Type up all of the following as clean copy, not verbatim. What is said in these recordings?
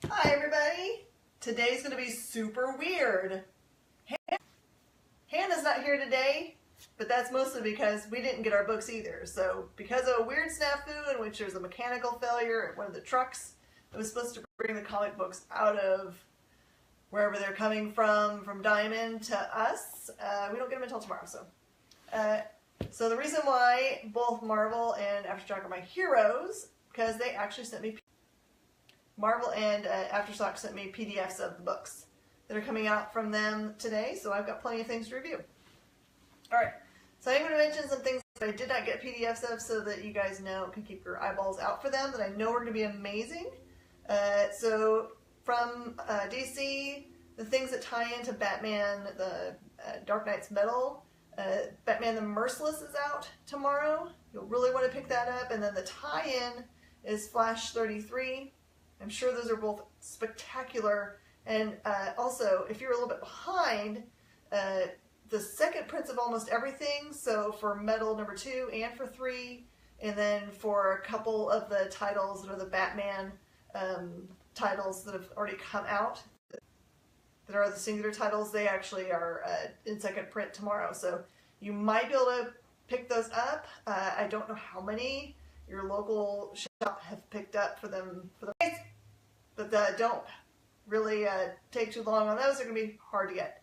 Hi everybody! Today's going to be super weird. Hannah's not here today, but that's mostly because we didn't get our books either. So because of a weird snafu in which there's a mechanical failure at one of the trucks that was supposed to bring the comic books out of wherever they're coming from Diamond to us, we don't get them until tomorrow. So the reason why both Marvel and Aftershock are my heroes, because they actually sent me Marvel and Aftershock sent me PDFs of the books that are coming out from them today, so I've got plenty of things to review. Alright, so I'm going to mention some things that I did not get PDFs of so that you guys know, can keep your eyeballs out for them, that I know are going to be amazing. So from DC, the things that tie into Batman, the Dark Knight's Metal, Batman the Merciless is out tomorrow. You'll really want to pick that up. And then the tie-in is Flash 33. I'm sure those are both spectacular. And also, if you're a little bit behind, the second prints of almost everything, so for Metal number 2 and for 3, and then for a couple of the titles that are the Batman titles that have already come out, that are the singular titles, they actually are in second print tomorrow. So you might be able to pick those up. I don't know how many your local shop have picked up for them for the price, but don't really take too long on those. They're going to be hard to get.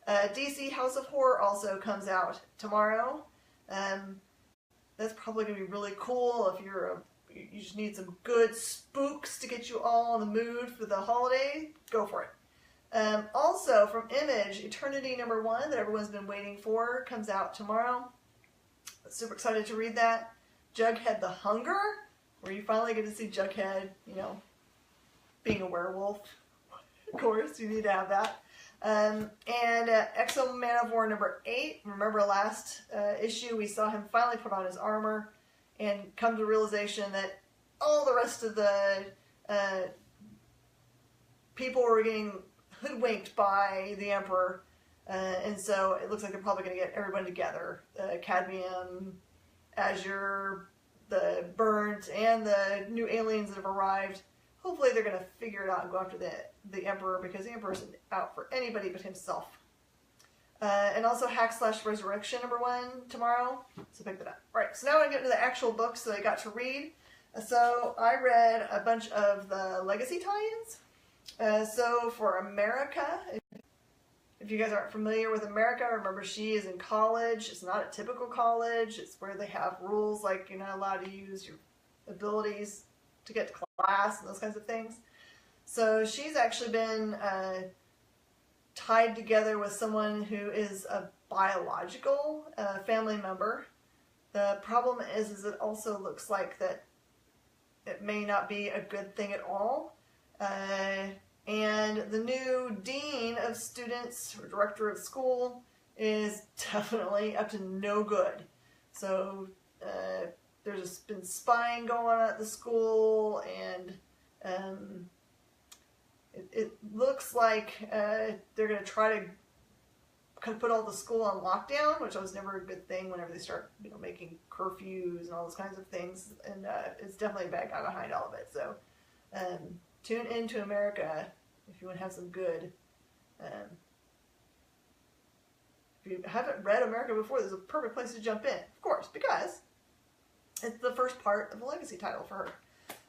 DC House of Horror also comes out tomorrow. That's probably going to be really cool if you just need some good spooks to get you all in the mood for the holiday. Go for it. Also from Image, Eternity number 1 that everyone's been waiting for comes out tomorrow. Super excited to read that. Jughead the Hunger, where you finally get to see Jughead, being a werewolf. Of course, you need to have that. And Exo Man of War number 8. Remember last issue we saw him finally put on his armor and come to the realization that all the rest of the people were getting hoodwinked by the Emperor, and so it looks like they're probably going to get everybody together. Cadmium, Azure, the Burnt, and the new aliens that have arrived. Hopefully they're going to figure it out and go after the Emperor, because the Emperor isn't out for anybody but himself. And also Hack/Resurrection number 1 tomorrow, so pick that up. Alright, so now I'm going to get into the actual books that I got to read. So I read a bunch of the Legacy tie-ins. So for America, if you guys aren't familiar with America, remember she is in college. It's not a typical college. It's where they have rules like you're not allowed to use your abilities to get to class and those kinds of things. So she's actually been tied together with someone who is a biological family member. The problem is it also looks like that it may not be a good thing at all. And the new dean of students, or director of school, is definitely up to no good. So there's been spying going on at the school, and it looks like they're going to try to kind of put all the school on lockdown, which was never a good thing whenever they start making curfews and all those kinds of things. And it's definitely a bad guy behind all of it. So tune into America if you want to have some good. If you haven't read America before, this is a perfect place to jump in, of course, because it's the first part of the Legacy title for her.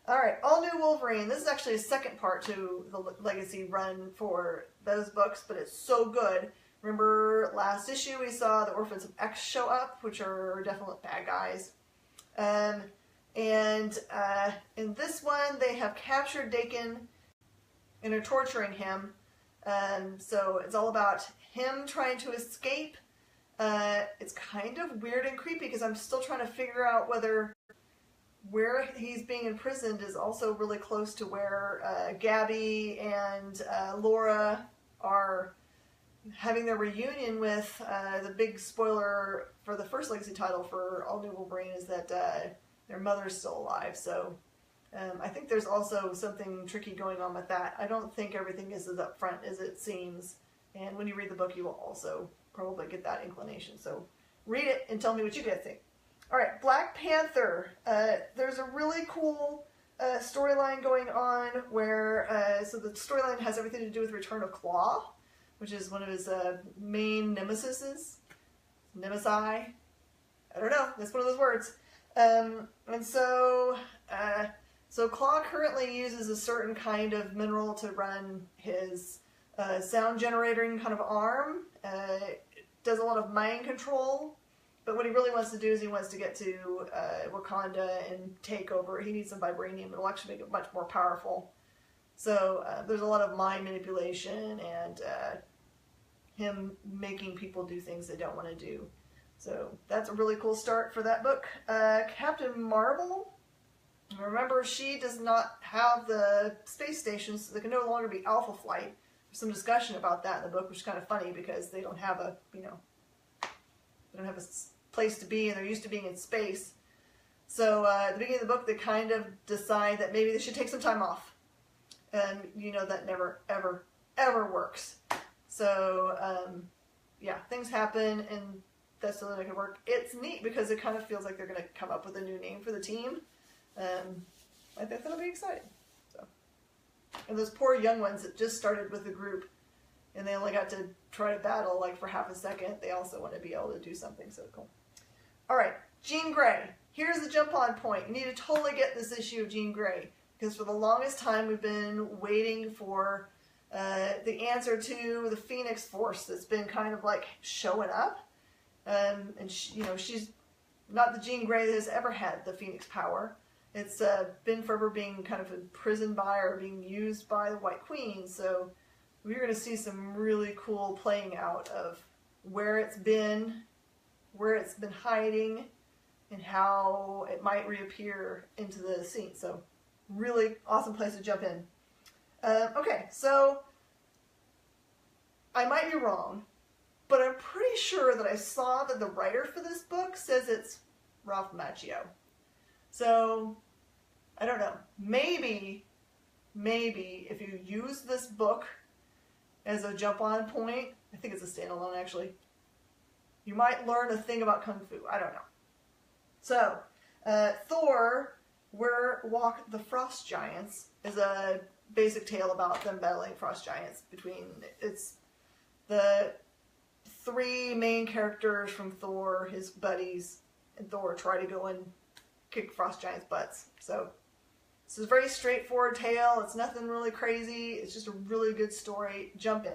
Alright, All New Wolverine. This is actually a second part to the Legacy run for those books, but it's so good. Remember last issue we saw the Orphans of X show up, which are definite bad guys. And in this one, they have captured Dakin and are torturing him. So it's all about him trying to escape. It's kind of weird and creepy because I'm still trying to figure out whether where he's being imprisoned is also really close to where Gabby and Laura are having their reunion with. The big spoiler for the first Legacy title for All New Wolverine is that their mother's still alive. So I think there's also something tricky going on with that. I don't think everything is as upfront as it seems. And when you read the book, you will also probably get that inclination. So read it and tell me what you guys think. Alright, Black Panther. There's a really cool storyline going on where, so the storyline has everything to do with Return of Claw, which is one of his main nemesises. Nemesi? I don't know, that's one of those words. And so, so Claw currently uses a certain kind of mineral to run his sound generating kind of arm. Does a lot of mind control. But what he really wants to do is he wants to get to Wakanda and take over. He needs some vibranium. It'll actually make it much more powerful. So there's a lot of mind manipulation and him making people do things they don't want to do. So that's a really cool start for that book. Captain Marvel. Remember, she does not have the space station, so there can no longer be Alpha Flight. There's some discussion about that in the book, which is kind of funny because they don't have a, they don't have a place to be, and they're used to being in space. So at the beginning of the book, they kind of decide that maybe they should take some time off. And that never, ever, ever works. So yeah, things happen, and that's something that can work. It's neat because it kind of feels like they're going to come up with a new name for the team. I think that'll be exciting. So, and those poor young ones that just started with the group, and they only got to try to battle like for half a second. They also want to be able to do something so cool. All right, Jean Grey. Here's the jump on point. You need to totally get this issue of Jean Grey, because for the longest time we've been waiting for the answer to the Phoenix Force that's been kind of like showing up. And she's not the Jean Grey that has ever had the Phoenix power. It's been forever being kind of imprisoned by or being used by the White Queen. So we're going to see some really cool playing out of where it's been hiding, and how it might reappear into the scene. So really awesome place to jump in. Okay, so I might be wrong, but I'm pretty sure that I saw that the writer for this book says it's Ralph Macchio. So I don't know. Maybe if you use this book as a jump-on point, I think it's a standalone actually, you might learn a thing about Kung Fu. I don't know. So, Thor, Where Walk the Frost Giants is a basic tale about them battling frost giants. It's the three main characters from Thor, his buddies, and Thor try to go and kick frost giants' butts. So, this is a very straightforward tale. It's nothing really crazy. It's just a really good story. Jump in.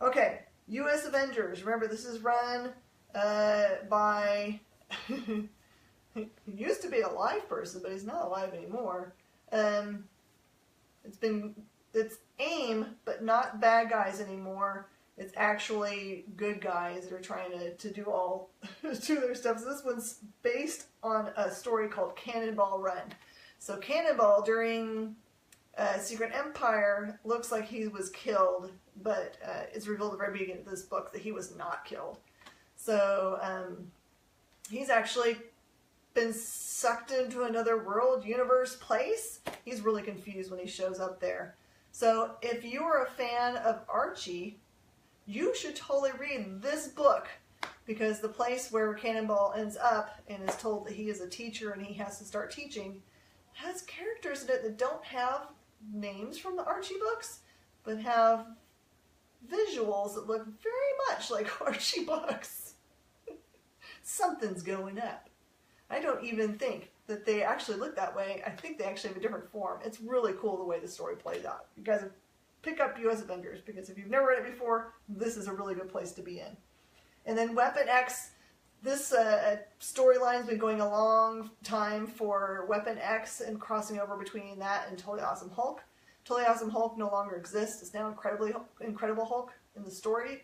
Okay, U.S. Avengers. Remember, this is run by... He used to be a live person, but he's not alive anymore. It's AIM, but not bad guys anymore. It's actually good guys that are trying to do all do their stuff. So this one's based on a story called Cannonball Run. So Cannonball during Secret Empire looks like he was killed, but it's revealed at the very beginning of this book that he was not killed. So he's actually been sucked into another world, universe, place. He's really confused when he shows up there. So if you are a fan of Archie, you should totally read this book, because the place where Cannonball ends up and is told that he is a teacher and he has to start teaching has characters in it that don't have names from the Archie books, but have visuals that look very much like Archie books. Something's going up. I don't even think that they actually look that way. I think they actually have a different form. It's really cool the way the story plays out. You guys pick up U.S. Avengers, because if you've never read it before, this is a really good place to be in. And then Weapon X, this storyline's been going a long time for Weapon X and crossing over between that and Totally Awesome Hulk. Totally Awesome Hulk no longer exists. It's now Incredible Hulk in the story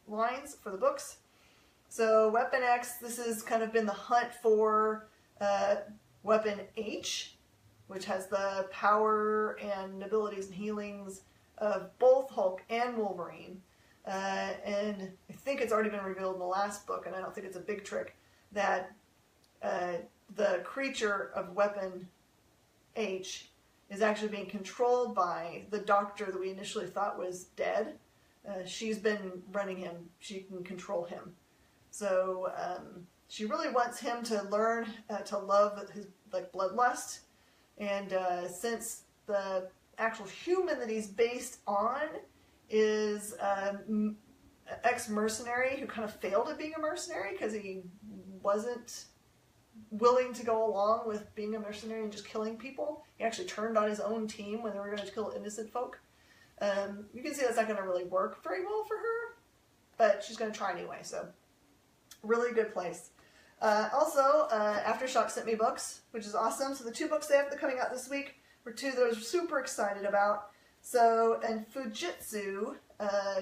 lines for the books. So Weapon X, this has kind of been the hunt for Weapon H, which has the power and abilities and healings of both Hulk and Wolverine. And I think it's already been revealed in the last book, and I don't think it's a big trick, that the creature of Weapon H is actually being controlled by the doctor that we initially thought was dead. She's been running him. She can control him. So she really wants him to learn to love his bloodlust, And since the actual human that he's based on is ex-mercenary who kind of failed at being a mercenary because he wasn't willing to go along with being a mercenary and just killing people. He actually turned on his own team when they were going to kill innocent folk. You can see that's not going to really work very well for her, but she's going to try anyway, so really good place. Also, Aftershock sent me books, which is awesome. So the 2 books they have coming out this week were 2 that I was super excited about. So, in Fujitsu,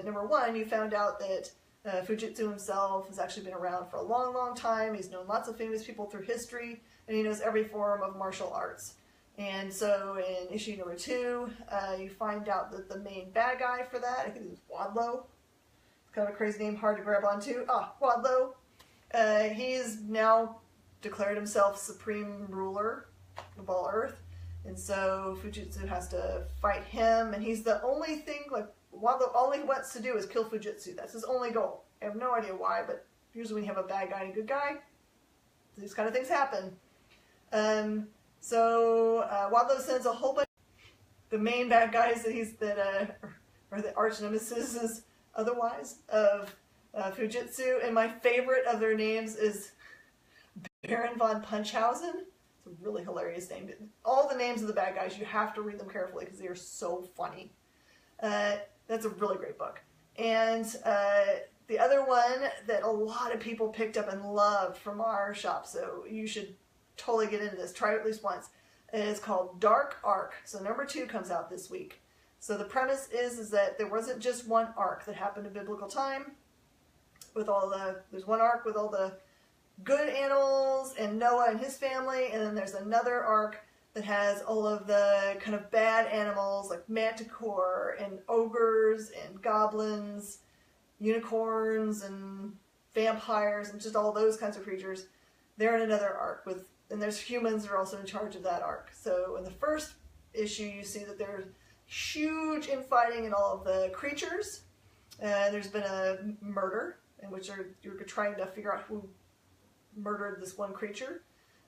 number 1, you found out that Fujitsu himself has actually been around for a long, long time. He's known lots of famous people through history, and he knows every form of martial arts. And so in issue number 2, you find out that the main bad guy for that, I think it was Wadlow. It's kind of a crazy name, hard to grab onto. Wadlow. He's now declared himself supreme ruler of all Earth. And so Fujitsu has to fight him, and he's the only thing, like, all he wants to do is kill Fujitsu. That's his only goal. I have no idea why, but usually when you have a bad guy and a good guy, these kind of things happen. So Wadlow sends a whole bunch of the main bad guys that are the arch nemesis otherwise of Fujitsu, and my favorite of their names is Baron von Punchhausen. It's a really hilarious name. All the names of the bad guys, you have to read them carefully because they are so funny. That's a really great book. And the other one that a lot of people picked up and loved from our shop, so you should totally get into this, try it at least once, is called Dark Arc. So number 2 comes out this week. So the premise is that there wasn't just one arc that happened in biblical time. There's one arc with all the good animals and Noah and his family, and then there's another arc that has all of the kind of bad animals like manticore and ogres and goblins, unicorns and vampires and just all those kinds of creatures. They're in another arc and there's humans that are also in charge of that arc. So in the first issue, you see that there's huge infighting in all of the creatures. There's been a murder in which you're trying to figure out who murdered this one creature.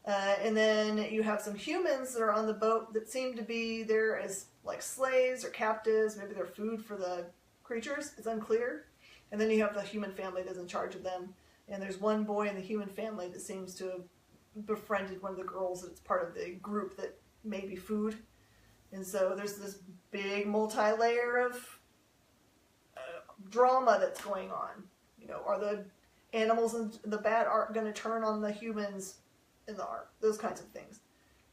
And then you have some humans that are on the boat that seem to be there as like slaves or captives. Maybe they're food for the creatures. It's unclear. And then you have the human family that's in charge of them. And there's one boy in the human family that seems to have befriended one of the girls that's part of the group that may be food. And so there's this big multi-layer of drama that's going on. You know, are the animals in the bad arc going to turn on the humans in the arc? Those kinds of things.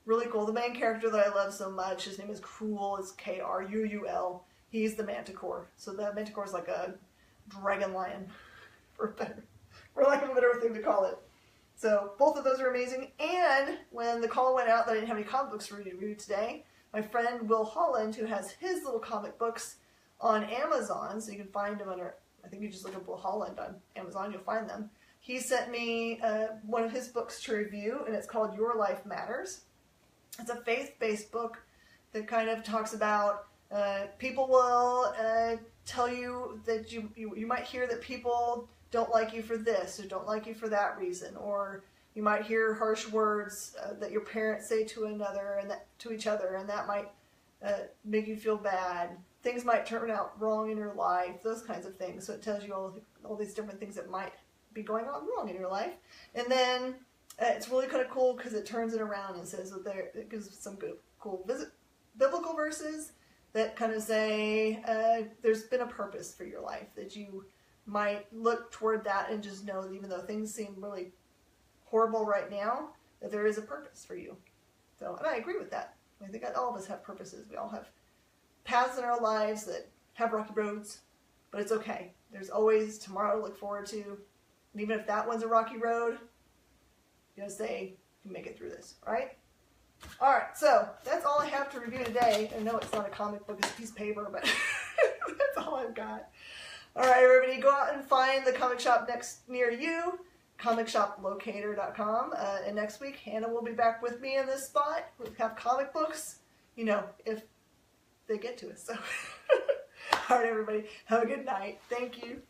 Really cool. The main character that I love so much, his name is Kruul, it's K-R-U-U-L. He's the Manticore. So the Manticore is like a dragon lion, for lack of a better thing to call it. So both of those are amazing. And when the call went out that I didn't have any comic books for you to read today, my friend Will Holland, who has his little comic books on Amazon, so you can find them under, I think you just look up Will Holland on Amazon, you'll find them. He sent me one of his books to review, and it's called Your Life Matters. It's a faith-based book that kind of talks about people will tell you that you might hear that people don't like you for this or don't like you for that reason, or you might hear harsh words that your parents say to each other, and that might make you feel bad. Things might turn out wrong in your life, those kinds of things. So it tells you all these different things that might be going on wrong in your life. And then it's really kind of cool because it turns it around and says that it gives some good, cool biblical verses that kind of say there's been a purpose for your life, that you might look toward that and just know that even though things seem really horrible right now, that there is a purpose for you. So, and I agree with that. I think all of us have purposes. We all have paths in our lives that have rocky roads, but it's okay. There's always tomorrow to look forward to. And even if that one's a rocky road, you gotta say, you can make it through this, right? Alright, so that's all I have to review today. I know it's not a comic book, it's a piece of paper, but that's all I've got. Alright, everybody, go out and find the comic shop near you, comicshoplocator.com. And next week, Hannah will be back with me in this spot. We'll have comic books, you know, if they get to us. So, alright, everybody, have a good night. Thank you.